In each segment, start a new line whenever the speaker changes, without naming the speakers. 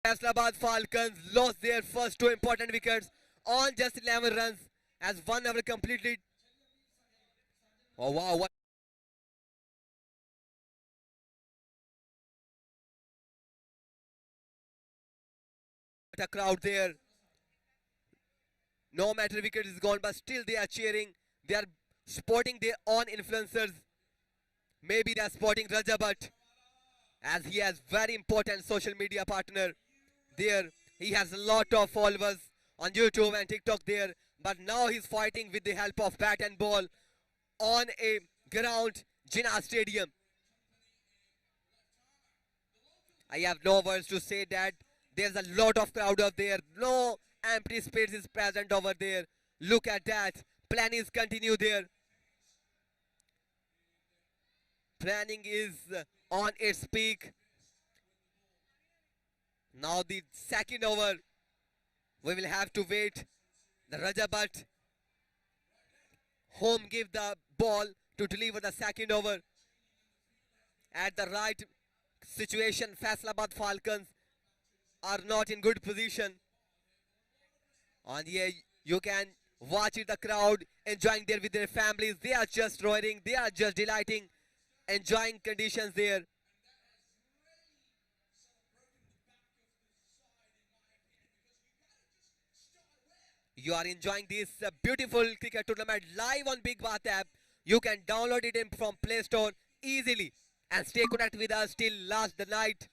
Faisalabad Falcons lost their first two important wickets on just 11 runs as 1 hour completely. Oh wow, what a crowd there. No matter wicket is gone, but still they are cheering. They are supporting their own influencers. Maybe they are supporting Raja Bhatt as he has very important social media partner there. He has a lot of followers on YouTube and TikTok there. But now he's fighting with the help of bat and ball on a ground, Jinnah Stadium. I have no words to say that there's a lot of crowd out there. No empty space is present over there. Look at that. Planning continue there. Planning is on its peak. Now the second over. We will have to wait. The Raja Bhatt home give the ball to deliver the second over. At the right situation, Faisalabad Falcons are not in good position. And here you can watch it, the crowd enjoying there with their families. They are just roaring, they are just delighting, enjoying conditions there. You are enjoying this beautiful cricket tournament live on Big Bath app. You can download it from Play Store easily and stay connected with us till last the night.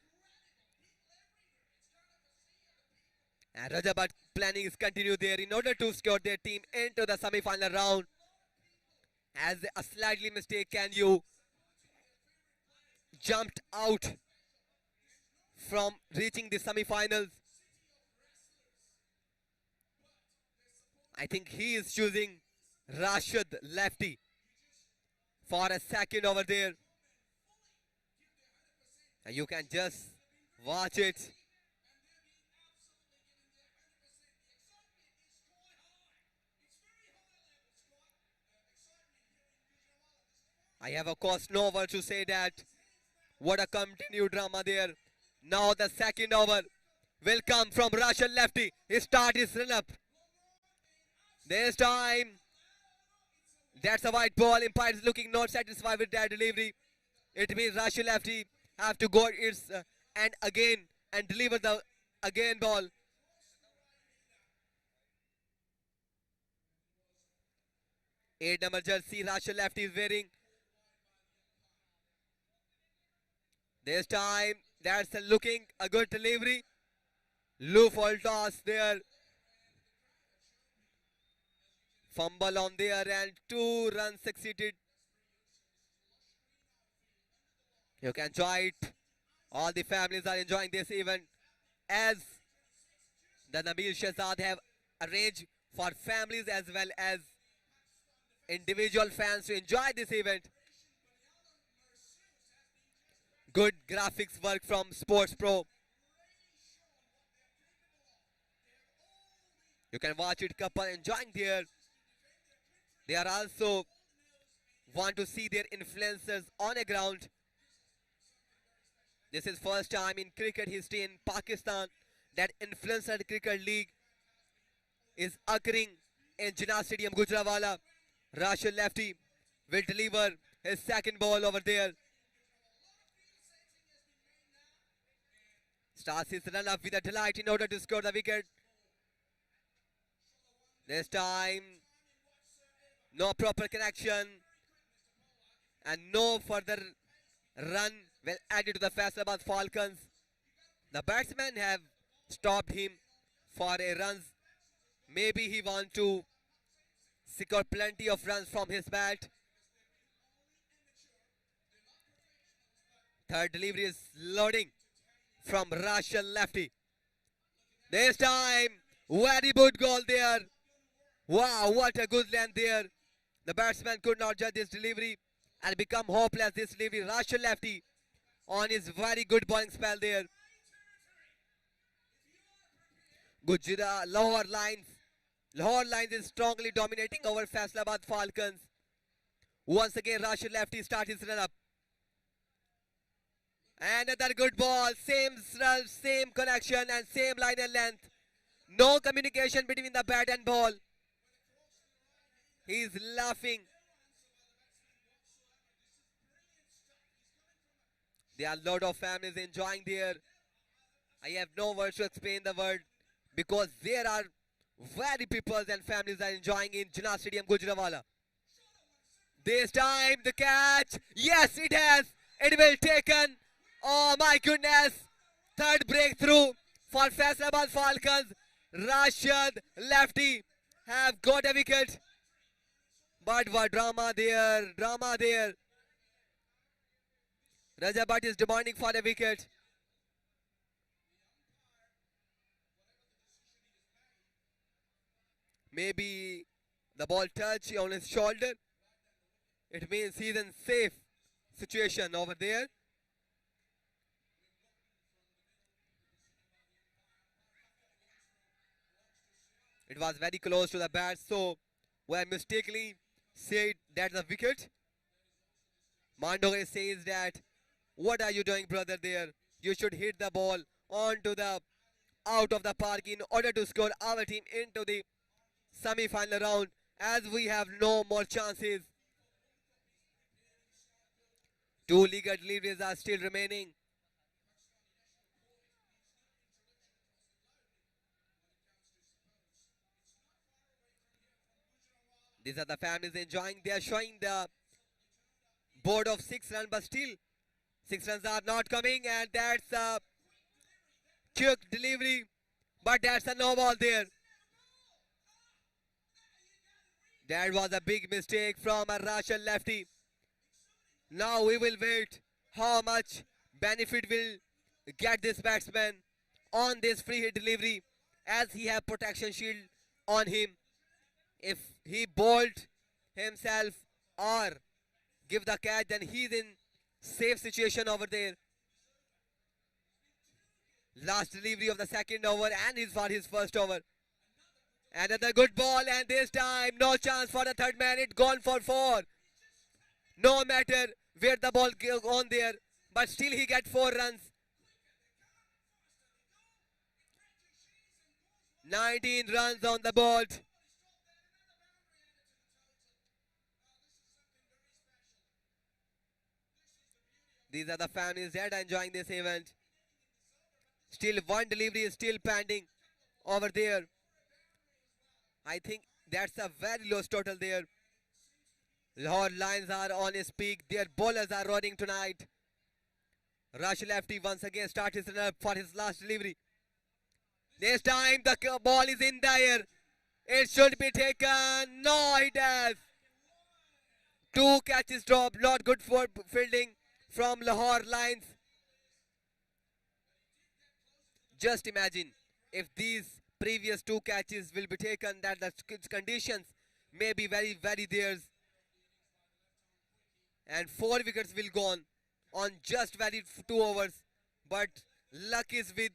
And Raja Bhatt planning is continued there in order to secure their team into the semi-final round. As a slightly mistake, can you jumped out from reaching the semi-finals. I think he is choosing Rashid lefty for a second over there. And you can just watch it. I have of course no word to say that. What a continued drama there. Now the second over will come from Rashid lefty. His start is run up. This time, that's a white ball. Empire is looking not satisfied with that delivery. It means Rashid lefty have to go its and again and deliver the again ball. Eight number jersey Rashid lefty is wearing. This time, that's looking a good delivery. Low fall toss there. Fumble on there and 2 runs succeeded. You can enjoy it. All the families are enjoying this event as the Nabil Shahzad have arranged for families as well as individual fans to enjoy this event. Good graphics work from Sports Pro. You can watch it, couple enjoying there. They are also want to see their influencers on a ground. This is first time in cricket history in Pakistan that influencer cricket league is occurring in Jinnah Stadium, Gujranwala. Rashid lefty will deliver his second ball over there. Starts his run up with a delight in order to score the wicket. This time, no proper connection and no further run will add it to the Faisalabad Falcons. The batsmen have stopped him for a runs. Maybe he wants to secure plenty of runs from his bat. Third delivery is loading from Rashid lefty. This time, very good goal there. Wow, what a good length there. The batsman could not judge this delivery and become hopeless this delivery. Rashid lefty on his very good bowling spell there. Gujra, Lahore Lions. Lahore Lions is strongly dominating over Faisalabad Falcons. Once again, Rashid lefty starts his run up. Another good ball, same run, same connection and same line and length. No communication between the bat and ball. He's laughing. There are a lot of families enjoying there. I have no words to explain the word because there are very people and families are enjoying in Jinnah Stadium, Gujranwala. This time the catch. Yes, it has. It will taken. Oh my goodness. Third breakthrough for Faisalabad Falcons. Rashid lefty have got a wicket. But what drama there. Drama there. Raja Bhatt is demanding for a wicket. Maybe the ball touch on his shoulder. It means he's in safe situation over there. It was very close to the bat, so we mistakenly said that's a wicket. Mandoge says that, what are you doing, brother, there? You should hit the ball onto the out of the park in order to score our team into the semi-final round, as we have no more chances. Two legal deliveries are still remaining. These are the families enjoying. They are showing the board of 6 runs, but still 6 runs are not coming, and that's a quick delivery, but that's a no ball there. That was a big mistake from a Russian lefty. Now we will wait how much benefit will get this batsman on this free hit delivery, as he have protection shield on him. If he bowled himself or give the catch, then he's in safe situation over there. Last delivery of the second over, and he's for his first over. Another good ball, and this time no chance for the third man. It gone for 4. No matter where the ball on there, but still he get 4 runs. 19 runs on the board. These are the families that are enjoying this event. Still one delivery is still pending over there. I think that's a very low total there. Lahore Lions are on his peak. Their bowlers are running tonight. Rush lefty once again starts his run up for his last delivery. This time the ball is in the air. It should be taken. No, it has. 2 catches dropped. Not good for fielding from Lahore Lions. Just imagine if these previous 2 catches will be taken, that the conditions may be very theirs, and 4 wickets will gone on just 2 overs. But luck is with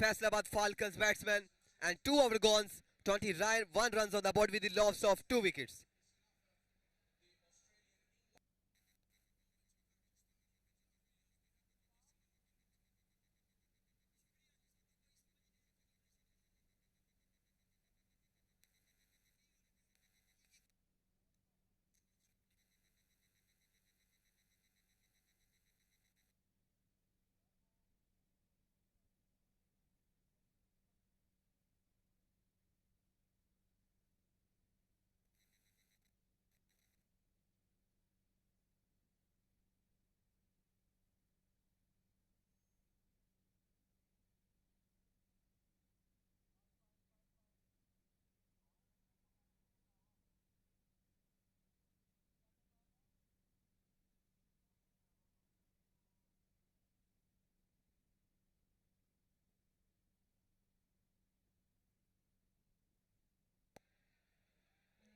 Faisalabad Falcons batsmen, and 2 over gones, 21 runs on the board with the loss of 2 wickets.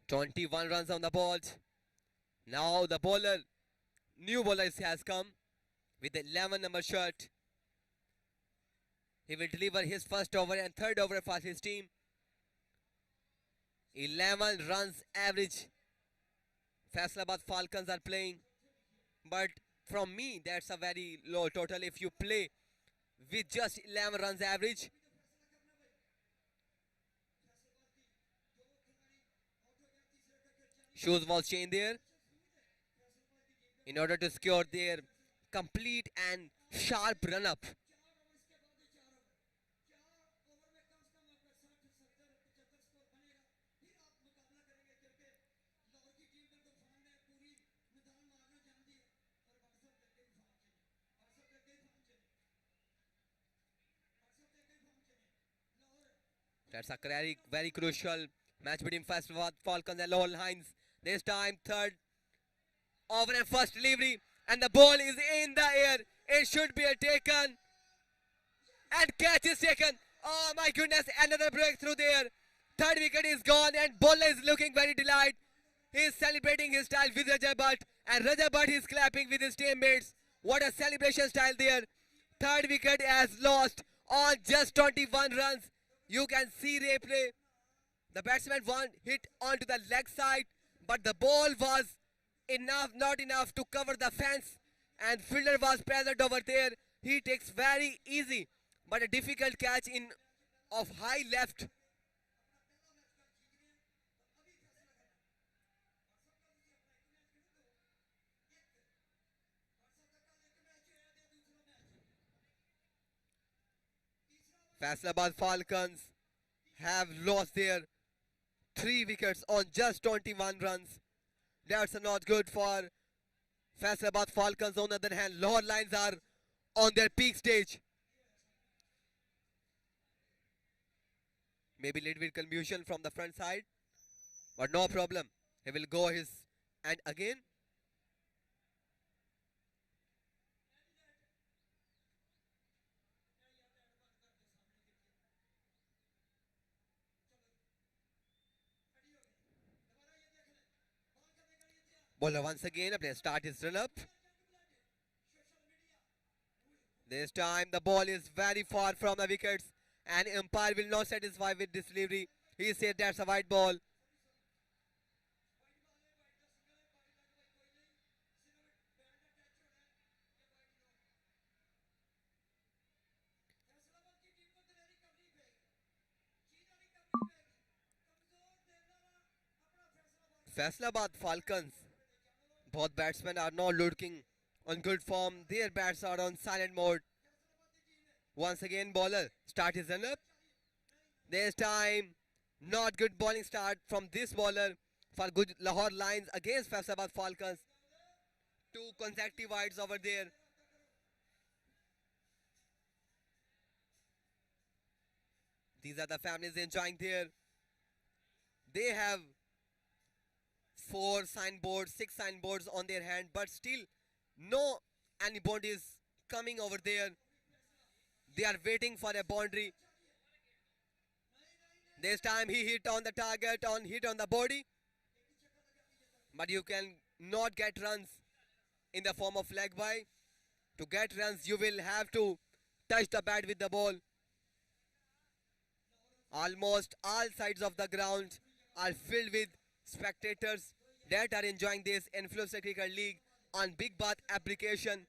Twenty-one runs on the board. Now the bowler, new bowler has come with the 11 number shirt. He will deliver his first over and third over for his team. 11 runs average Faisalabad Falcons are playing, but from me, that's a very low total if you play with just 11 runs average. Shoes was changed there in order to secure their complete and sharp run up. That's a very crucial match between Faisalabad Falcons and Lahore Lions. This time, third over and first delivery, and the ball is in the air. It should be taken, and catch is taken. Oh my goodness, another breakthrough there. Third wicket is gone, and bowler is looking very delighted. He is celebrating his style with Rajat Bhatt, and Rajat Bhatt is clapping with his teammates. What a celebration style there. Third wicket has lost on just 21 runs. You can see replay. The batsman one hit onto the leg side, but the ball was not enough to cover the fence, and fielder was present over there. He takes very easy but a difficult catch in of high left. Faisalabad Falcons have lost their 3 wickets on just 21 runs. That's not good for Faisalabad Falcons. On the other hand, Lahore Lions are on their peak stage. Maybe little bit confusion from the front side, but no problem. He will go his and again. Bowler once again up there, start his run up. This time the ball is very far from the wickets, and umpire will not satisfy with this delivery. He said that's a white ball. Faisalabad Falcons, both batsmen are not looking on good form. Their bats are on silent mode. Once again, bowler start his run up. This time, not good bowling start from this bowler for good Lahore Lions against Faisalabad Falcons. 2 consecutive wides over there. These are the families enjoying there. They have 4 signboards, 6 signboards on their hand, but still no anybody is coming over there. They are waiting for a boundary. This time he hit on the target, hit on the body, but you can not get runs in the form of leg by. To get runs, you will have to touch the bat with the ball. Almost all sides of the ground are filled with spectators that are enjoying this Influencer Cricket League on Big Bath application.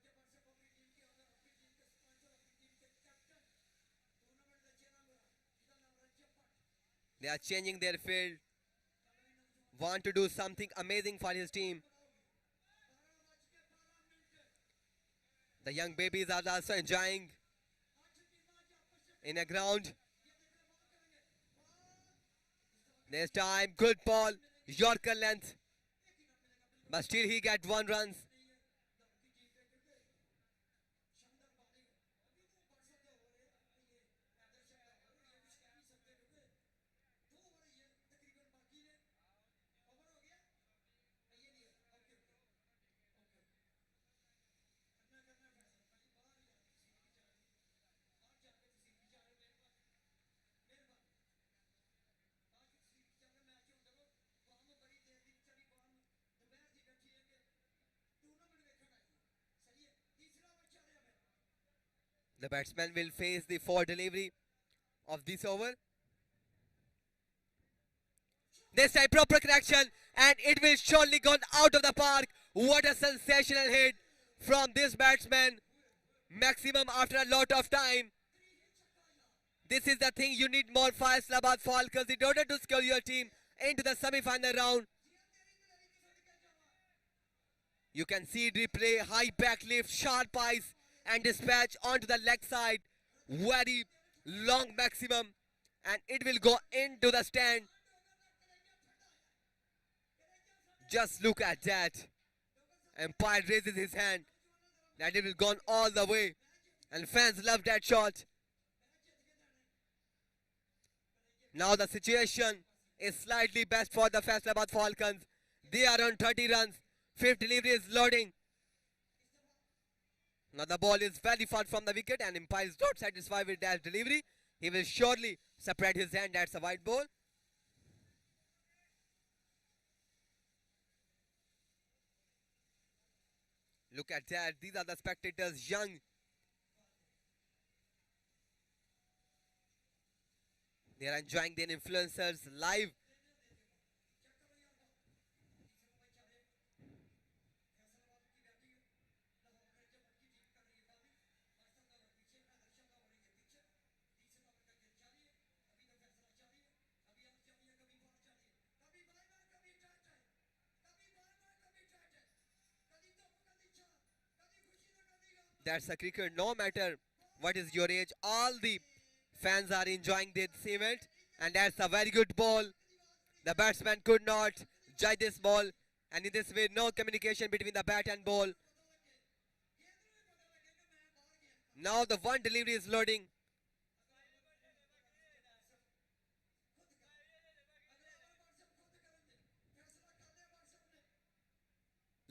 They are changing their field, want to do something amazing for his team. The young babies are also enjoying in a ground. This time, good ball, Yorker length, but still he got 1 run. The batsman will face the 4th delivery of this over. This time proper correction, and it will surely gone out of the park. What a sensational hit. from this batsman, maximum after a lot of time. This is the thing, you need more Faisalabad Falcons in order to secure your team into the semi-final round. You can see replay, high back lift, sharp eyes and dispatch onto the leg side. Very long maximum and it will go into the stand. Just look at that. Umpire raises his hand. That it will gone all the way. And fans love that shot. Now the situation is slightly best for the Faisalabad Falcons. They are on 30 runs. Fifth delivery is loading. Now the ball is very far from the wicket and umpire is not satisfied with that delivery. He will surely separate his hand. That's a white ball. Look at that. These are the spectators, young. They are enjoying their influencers live. That's a cricket. No matter what is your age, all the fans are enjoying this event. And that's a very good ball. The batsman could not judge this ball. And in this way, no communication between the bat and ball. Now the one delivery is loading.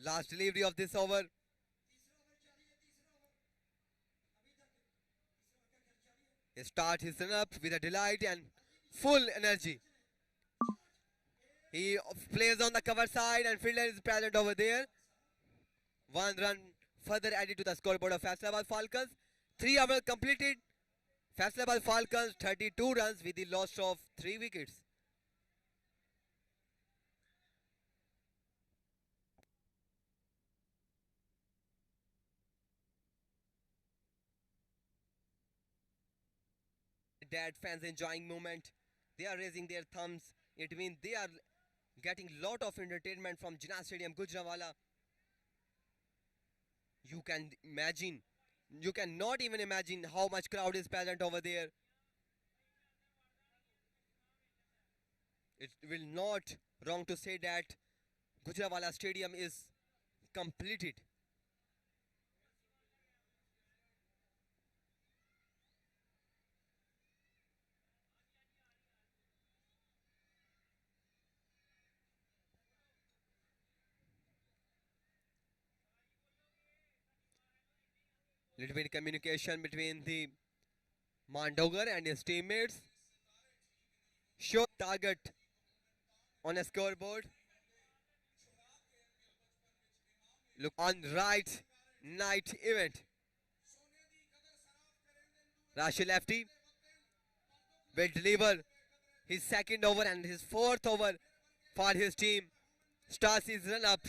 Last delivery of this over. He starts his run up with a delight and full energy. He plays on the cover side and fielder is present over there. One run further added to the scoreboard of Faisalabad Falcons. 3 hours completed. Faisalabad Falcons 32 runs with the loss of 3 wickets. That fans enjoying moment. They are raising their thumbs. It means they are getting lot of entertainment from Jinnah Stadium, Gujranwala. You can imagine, you cannot even imagine how much crowd is present over there. It will not wrong to say that Gujranwala Stadium is completed. Little bit communication between the Mandogar and his teammates. Show target on a scoreboard. Look on right night event. Rashid Lefty will deliver his second over and his fourth over for his team. Starts his run up.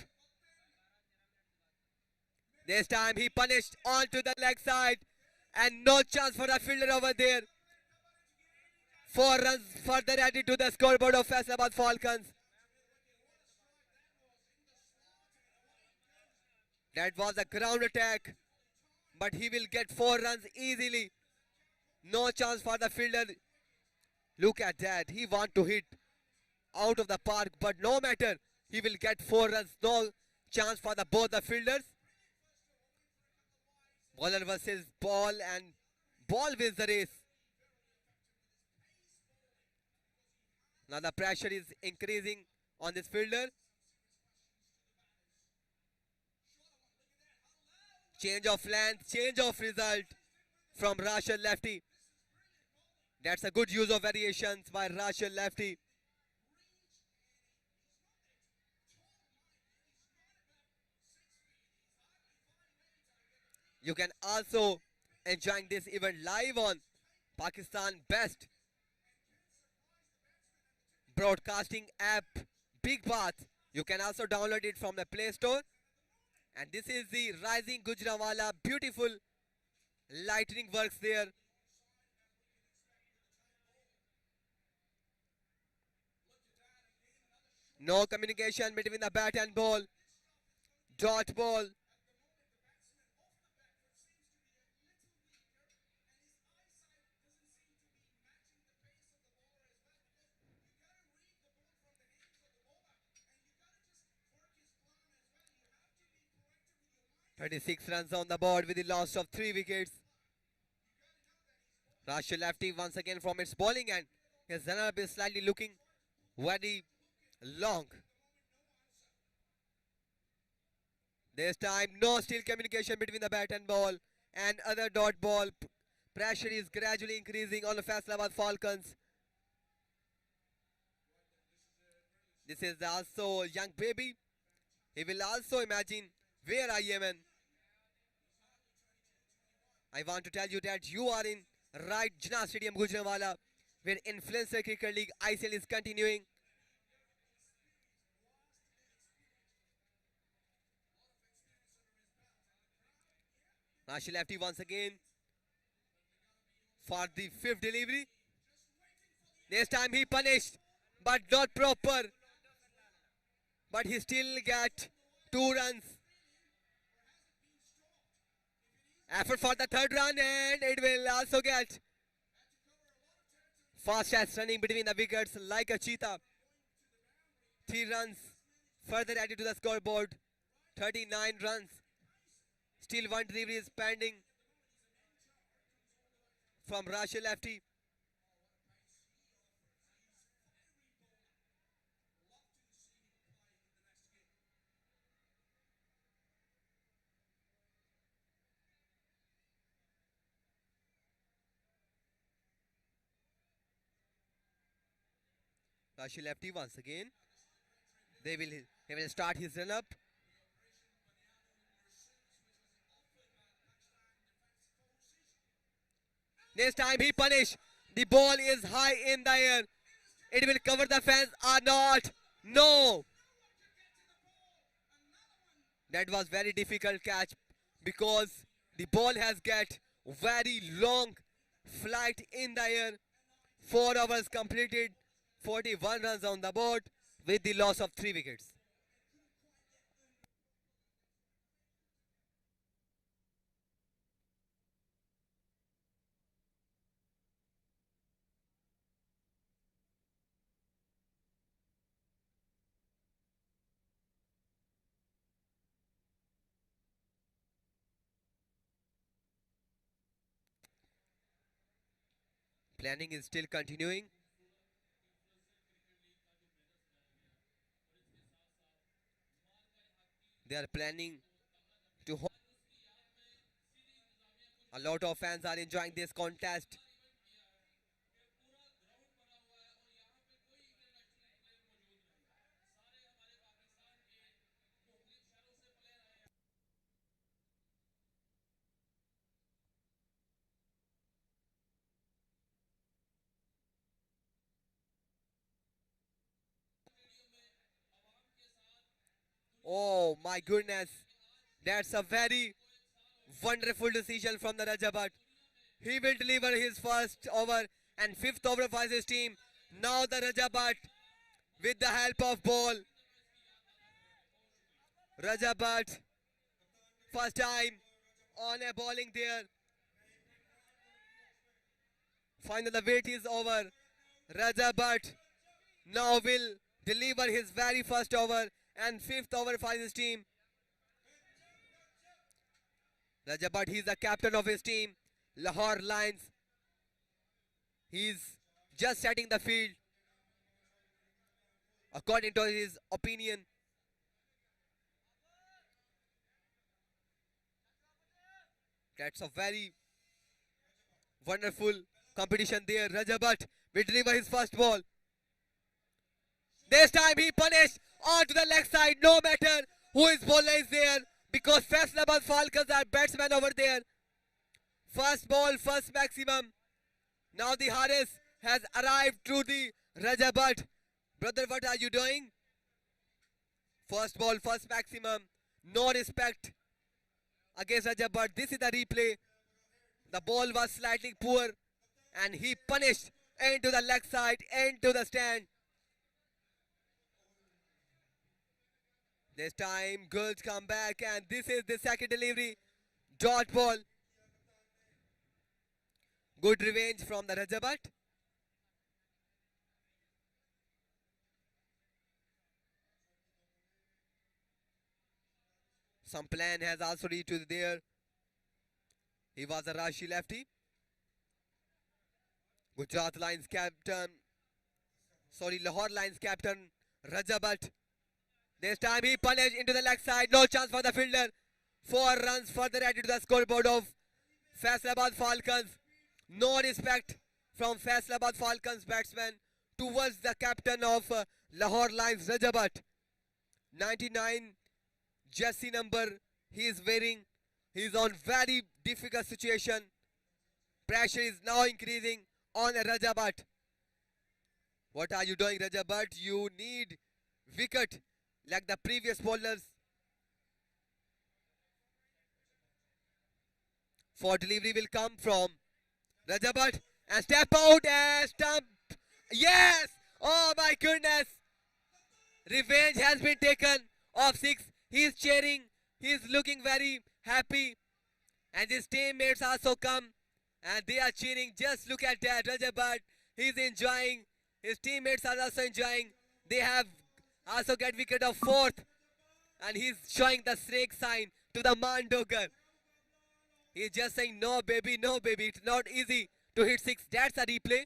This time he punished onto the leg side and no chance for the fielder over there. 4 runs further added to the scoreboard of Faisalabad Falcons. That was a ground attack, but he will get 4 runs easily. No chance for the fielder. Look at that. He want to hit out of the park, but no matter. He will get 4 runs. No chance for the both the fielders. Bowler versus ball and ball wins the race. Now the pressure is increasing on this fielder. Change of length, change of result from Rashid Lefty. That's a good use of variations by Rashid Lefty. You can also enjoy this event live on Pakistan Best Broadcasting app, Big Bath. You can also download it from the Play Store And this is the rising Gujranwala. Beautiful lightning works there. No communication between the bat and ball. Dot ball. "36 runs on the board with the loss of 3 wickets. Rashid lefty once again from its bowling, and his run-up is slightly looking very long. This time, no still communication between the bat and ball and other dot ball. Pressure is gradually increasing on the Faisalabad Falcons. This is also young baby. He will also imagine where I am, and I want to tell you that you are in right Jinnah Stadium, Gujranwala, where Influencer Cricket League ICL is continuing. Rashid lefty once again for the 5th delivery. This time he punished, but not proper. But he still get 2 runs. Effort for the 3rd run, and it will also get fastest running between the wickets like a cheetah. 3 runs further added to the scoreboard. 39 runs. Still 1 delivery is pending from Rashid lefty. Rashid lefty once again. He will start his run up. This time he punished. The ball is high in the air. It will cover the fence or not. No. That was very difficult catch because the ball has got very long flight in the air. 4 overs completed. 41 runs on the board with the loss of 3 wickets. Planning is still continuing. They are planning to. A lot of fans are enjoying this contest. Oh my goodness. That's a very wonderful decision from the Rajabat. He will deliver his first over and 5th over for his team. Now the Rajabat with the help of ball. Rajabat first time on a bowling there. Finally the wait is over. Rajabat now will deliver his very first over and 5th over for his team. Rajabat, he's the captain of his team, Lahore Lions. He's just setting the field according to his opinion. That's a very wonderful competition there. Rajabat will deliver his first ball. This time he punished onto the leg side, no matter who his bowler is there, because Faisalabad Falcons are batsmen over there. First ball, first maximum. Now the Haris has arrived to the Rajabat. Brother, what are you doing? First ball, first maximum. No respect against Rajab, but this is the replay. The ball was slightly poor and he punished into the leg side, into the stand. This time, girls come back and this is the second delivery. Dot ball. Good revenge from the Rajabat. Some plan has also reached there. He was a Rashi lefty. Gujarat Lions captain, Lahore Lions captain Rajabat. This time he punished into the leg side. No chance for the fielder. 4 runs further added to the scoreboard of Faisalabad Falcons. No respect from Faisalabad Falcons batsman towards the captain of Lahore Lions Rajabat. 99 jersey number he is wearing. He is on very difficult situation. Pressure is now increasing on Rajabat. What are you doing, Rajabat? You need wicket like the previous bowlers. For delivery will come from Rajabat and step out and stump. Yes! Oh my goodness! Revenge has been taken of 6. He is cheering. He is looking very happy. And his teammates also come and they are cheering. Just look at that. Rajabat, he is enjoying. His teammates are also enjoying. They have also get wicket of 4th. And he is showing the snake sign to the Mandogar. He is just saying, no baby, no baby. It's not easy to hit 6. That's a replay.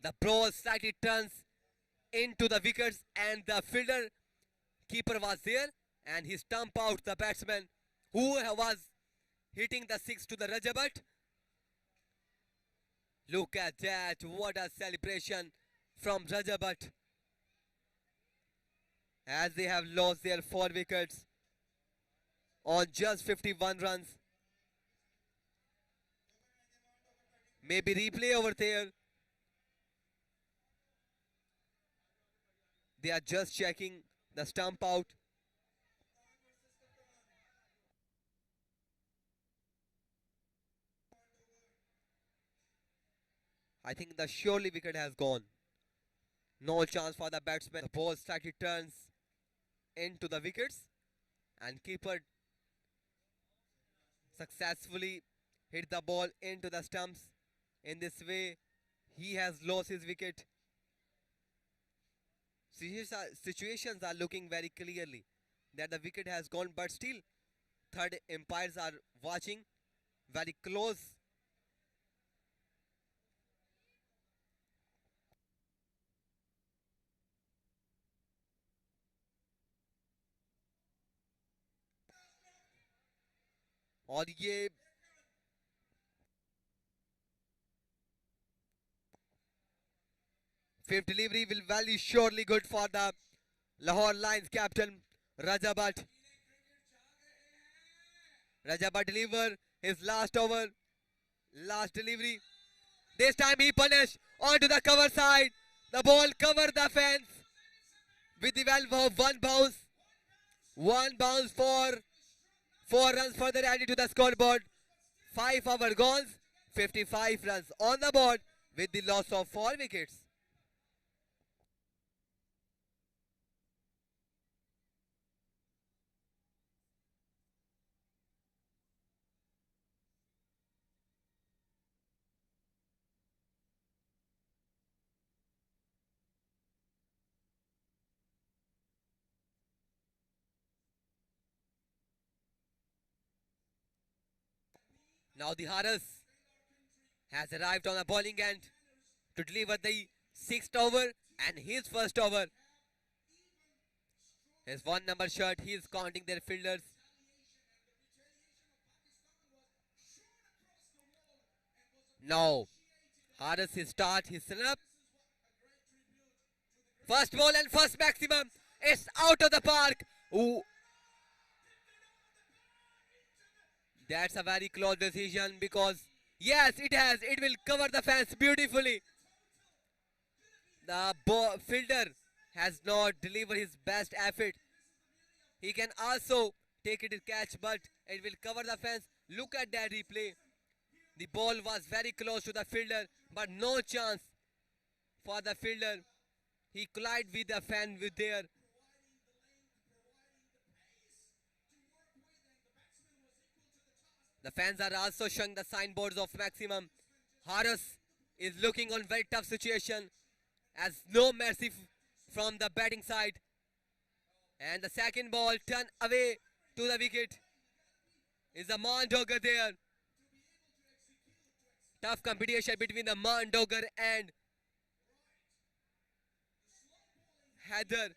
The ball slightly turns into the wickets and the fielder keeper was there and he stumped out the batsman who was hitting the 6 to the Rajabat. Look at that, what a celebration from Rajabat as they have lost their 4 wickets on just 51 runs. Maybe replay over there. They are just checking the stump out. I think the surely wicket has gone. No chance for the batsman. The ball slightly turns into the wickets and keeper successfully hit the ball into the stumps. In this way, he has lost his wicket. Situations are looking very clearly that the wicket has gone, but still third umpires are watching very close. और ये fifth delivery will very surely good for the Lahore Lions captain Rajabat. Rajabat deliver his last over, last delivery. This time he punished onto the cover side. The ball covered the fence with the value of 1 bounce. 1 bounce for 4 runs further added to the scoreboard. 5 over goals, 55 runs on the board with the loss of 4 wickets. Now the Haras has arrived on the bowling end to deliver the 6th over and his first over. His 1 number shirt, he is counting their fielders. Now, Haras his start, his run-up. First ball and first maximum. It's out of the park. Ooh. That's a very close decision because, yes, it has. It will cover the fence beautifully. The fielder has not delivered his best effort. He can also take it to catch, but it will cover the fence. Look at that replay. The ball was very close to the fielder, but no chance for the fielder. He collided with the fan with there. The fans are also showing the signboards of maximum. Haris is looking on very tough situation as no mercy from the batting side. And the second ball turned away to the wicket. Is the Maan Dogger there? Tough competition between the Maan Dogger and Heather.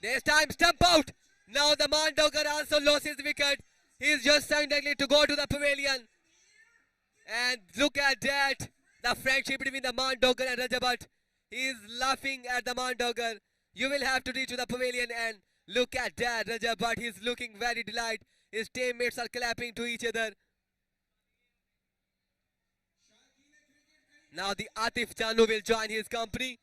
There's time, stump out. Now the Maan Dogger also lost his wicket. He's just trying to go to the pavilion. And look at that. The friendship between the Maan Dogger and Raja Bhatt. He is laughing at the Maan Dogger. You will have to reach to the pavilion and look at that. Raja Bhatt, he's looking very delighted. His teammates are clapping to each other. Now the Atif Chanu will join his company.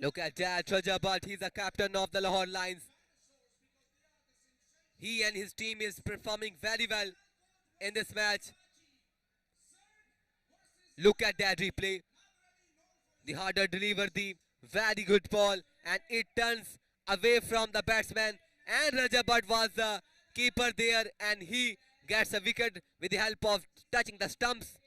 Look at that, Raja Bhatt, he's the captain of the Lahore Lions. He and his team is performing very well in this match. Look at that replay. The harder delivered the very good ball and it turns away from the batsman. And Raja Bhatt was the keeper there and he gets a wicket with the help of touching the stumps.